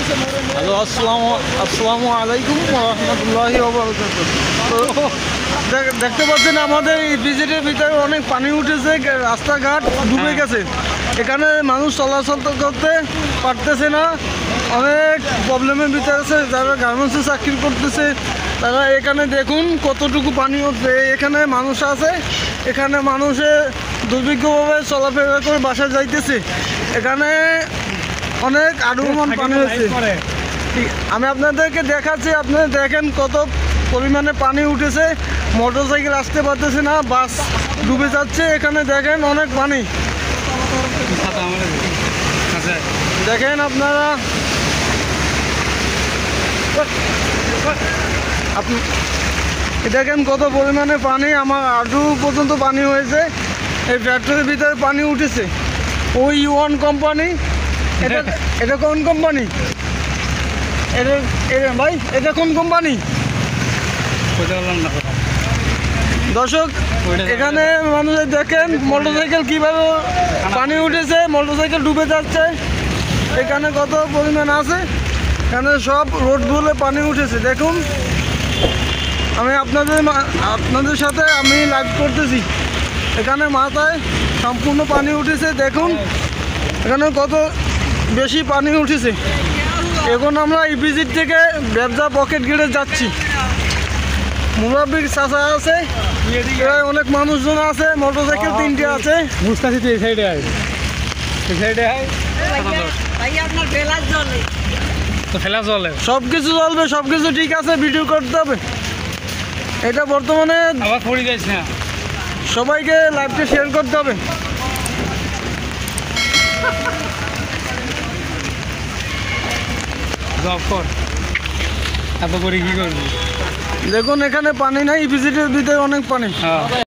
Hello, আসসালামু আলাইকুম রহমতুল্লাহি ওয়া বারাকাতুহু। তো দেখতে পাচ্ছেন আমাদের এই ভিজিটের ভিতরে অনেক পানি উঠেছে, রাস্তাঘাট ডুবে গেছে। এখানে মানুষ চলাচল করতে পারতেছে না, অনেক প্রবলেমের ভিতরে আছে। যারা গার্মেন্টসে চাকরি করতেছে তারা এখানে দেখুন কতটুকু পানি উঠবে। এখানে মানুষ আছে, এখানে মানুষে দুর্ভিক্ষভাবে চলাফেরা করে বাসায় যাইতেছে। এখানে অনেক আডুমান পানি হয়েছে। আমি আপনাদেরকে দেখাচ্ছি, আপনারা দেখেন কত পরিমাণে পানি উঠেছে। মোটরসাইকেল আসতে পারতেছে না, বাস ডুবে যাচ্ছে। এখানে দেখেন অনেক পানি, দেখেন আপনারা। দেখেন কত পরিমাণে পানি, আমার হাঁটু পর্যন্ত পানি হয়েছে। এই ফ্যাক্টরির ভিতরে পানি উঠেছে। ওই ইউয়ান কোম্পানি, এটা কোন কোম্পানি? এটা ভাই, এটা কোন কোম্পানি? দর্শক, এখানে মানুষের দেখেন মোটরসাইকেল কিভাবে পানি উঠেছে, মোটরসাইকেল ডুবে যাচ্ছে। এখানে কত পরিমাণ আছে, এখানে সব রোডগুলো পানি উঠেছে। দেখুন, আমি আপনাদের সাথে আমি লাইভ করতেছি। এখানে মাথায় সম্পূর্ণ পানি উঠেছে। দেখুন এখানে কত বেশি পানি উঠেছে। এখন আমরা ইপিজিট থেকে ব্যবসা পকেট গেটে যাচ্ছি। মুরাব্বির চাচা আছে, অনেক মানুষজন আছে, মোটরসাইকেল 3টে আছে। সব কিছু চলবে, সব কিছু ঠিক আছে, ভিডিও করতে হবে। এটা বর্তমানে সবাইকে লাইভটা শেয়ার করতে হবে। দেখুন এখানে পানি নাই, ইপিজিটের ভিতরে অনেক পানি।